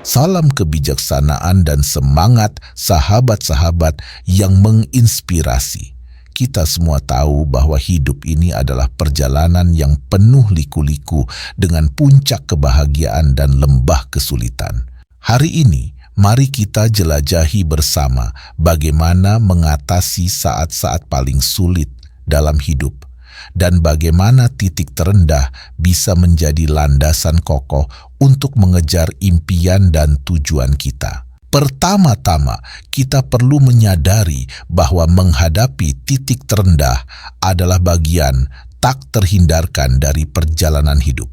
Salam kebijaksanaan dan semangat sahabat-sahabat yang menginspirasi. Kita semua tahu bahwa hidup ini adalah perjalanan yang penuh liku-liku dengan puncak kebahagiaan dan lembah kesulitan. Hari ini, mari kita jelajahi bersama bagaimana mengatasi saat-saat paling sulit dalam hidup dan bagaimana titik terendah bisa menjadi landasan kokoh untuk mengejar impian dan tujuan kita. Pertama-tama, kita perlu menyadari bahwa menghadapi titik terendah adalah bagian tak terhindarkan dari perjalanan hidup.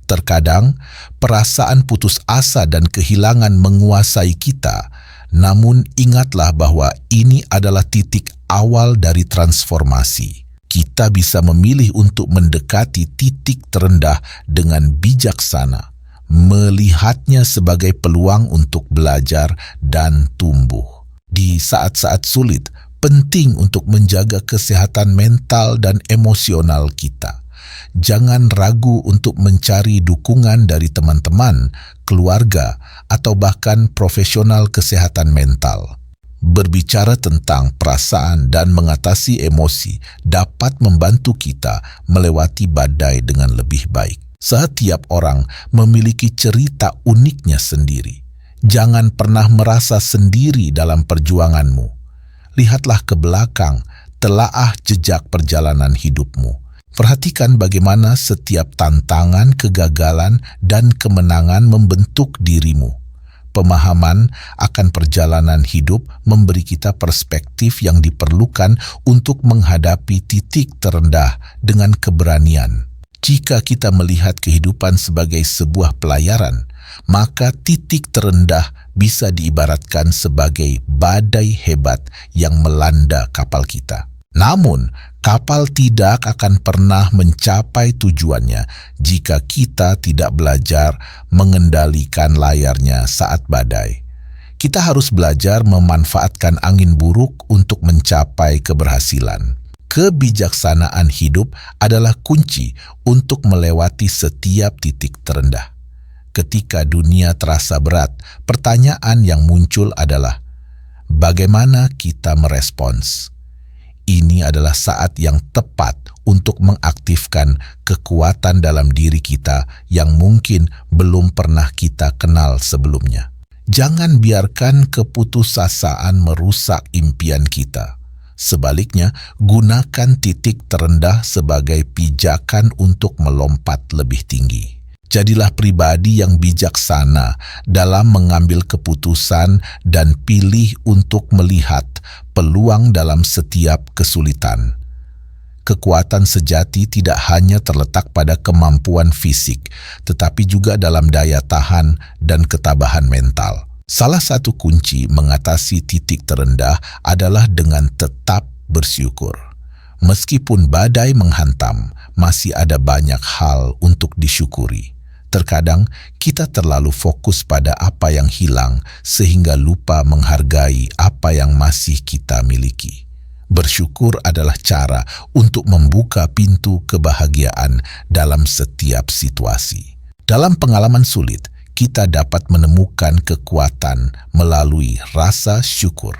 Terkadang, perasaan putus asa dan kehilangan menguasai kita, namun ingatlah bahwa ini adalah titik awal dari transformasi. Kita bisa memilih untuk mendekati titik terendah dengan bijaksana, melihatnya sebagai peluang untuk belajar dan tumbuh. Di saat-saat sulit, penting untuk menjaga kesehatan mental dan emosional kita. Jangan ragu untuk mencari dukungan dari teman-teman, keluarga, atau bahkan profesional kesehatan mental. Berbicara tentang perasaan dan mengatasi emosi dapat membantu kita melewati badai dengan lebih baik. Setiap orang memiliki cerita uniknya sendiri. Jangan pernah merasa sendiri dalam perjuanganmu. Lihatlah ke belakang, telaah jejak perjalanan hidupmu. Perhatikan bagaimana setiap tantangan, kegagalan, dan kemenangan membentuk dirimu. Pemahaman akan perjalanan hidup memberi kita perspektif yang diperlukan untuk menghadapi titik terendah dengan keberanian. Jika kita melihat kehidupan sebagai sebuah pelayaran, maka titik terendah bisa diibaratkan sebagai badai hebat yang melanda kapal kita. Namun, kapal tidak akan pernah mencapai tujuannya jika kita tidak belajar mengendalikan layarnya saat badai. Kita harus belajar memanfaatkan angin buruk untuk mencapai keberhasilan. Kebijaksanaan hidup adalah kunci untuk melewati setiap titik terendah. Ketika dunia terasa berat, pertanyaan yang muncul adalah, bagaimana kita merespons? Ini adalah saat yang tepat untuk mengaktifkan kekuatan dalam diri kita yang mungkin belum pernah kita kenal sebelumnya. Jangan biarkan keputusasaan merusak impian kita. Sebaliknya, gunakan titik terendah sebagai pijakan untuk melompat lebih tinggi. Jadilah pribadi yang bijaksana dalam mengambil keputusan dan pilih untuk melihat peluang dalam setiap kesulitan. Kekuatan sejati tidak hanya terletak pada kemampuan fisik, tetapi juga dalam daya tahan dan ketabahan mental. Salah satu kunci mengatasi titik terendah adalah dengan tetap bersyukur. Meskipun badai menghantam, masih ada banyak hal untuk disyukuri. Terkadang kita terlalu fokus pada apa yang hilang sehingga lupa menghargai apa yang masih kita miliki. Bersyukur adalah cara untuk membuka pintu kebahagiaan dalam setiap situasi. Dalam pengalaman sulit, kita dapat menemukan kekuatan melalui rasa syukur.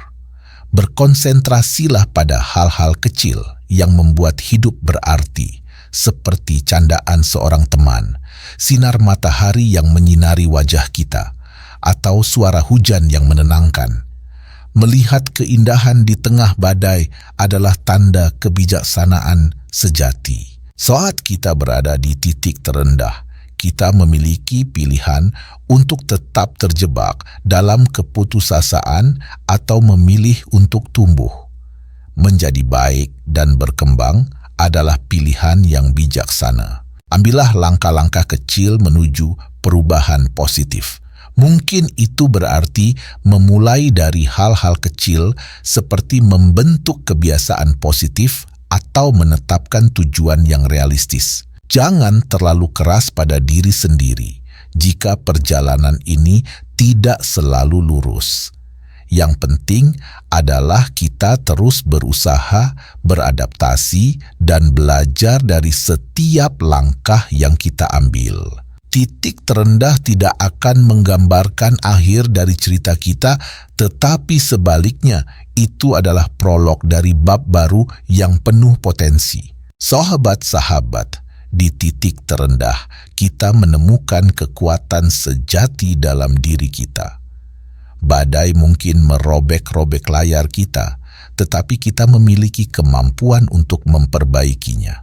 Berkonsentrasilah pada hal-hal kecil yang membuat hidup berarti, seperti candaan seorang teman, sinar matahari yang menyinari wajah kita, atau suara hujan yang menenangkan. Melihat keindahan di tengah badai adalah tanda kebijaksanaan sejati. Saat kita berada di titik terendah, kita memiliki pilihan untuk tetap terjebak dalam keputusasaan atau memilih untuk tumbuh. Menjadi baik dan berkembang adalah pilihan yang bijaksana. Ambillah langkah-langkah kecil menuju perubahan positif. Mungkin itu berarti memulai dari hal-hal kecil seperti membentuk kebiasaan positif atau menetapkan tujuan yang realistis. Jangan terlalu keras pada diri sendiri jika perjalanan ini tidak selalu lurus. Yang penting adalah kita terus berusaha, beradaptasi, dan belajar dari setiap langkah yang kita ambil. Titik terendah tidak akan menggambarkan akhir dari cerita kita, tetapi sebaliknya, itu adalah prolog dari bab baru yang penuh potensi. Sahabat-sahabat, di titik terendah, kita menemukan kekuatan sejati dalam diri kita. Badai mungkin merobek-robek layar kita, tetapi kita memiliki kemampuan untuk memperbaikinya.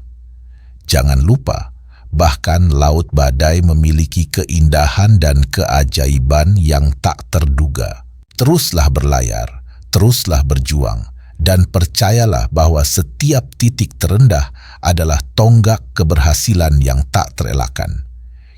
Jangan lupa, bahkan laut badai memiliki keindahan dan keajaiban yang tak terduga. Teruslah berlayar, teruslah berjuang, dan percayalah bahwa setiap titik terendah adalah tonggak keberhasilan yang tak terelakkan.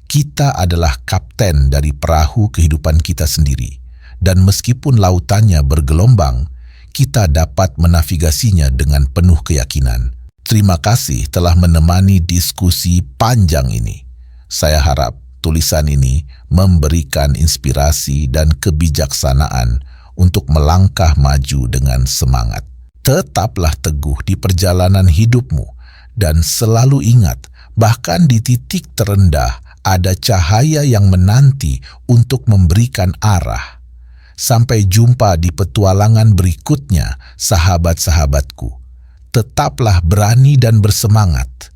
Kita adalah kapten dari perahu kehidupan kita sendiri, dan meskipun lautannya bergelombang, kita dapat menavigasinya dengan penuh keyakinan. Terima kasih telah menemani diskusi panjang ini. Saya harap tulisan ini memberikan inspirasi dan kebijaksanaan untuk melangkah maju dengan semangat. Tetaplah teguh di perjalanan hidupmu dan selalu ingat, bahkan di titik terendah ada cahaya yang menanti untuk memberikan arah. Sampai jumpa di petualangan berikutnya, sahabat-sahabatku. Tetaplah berani dan bersemangat.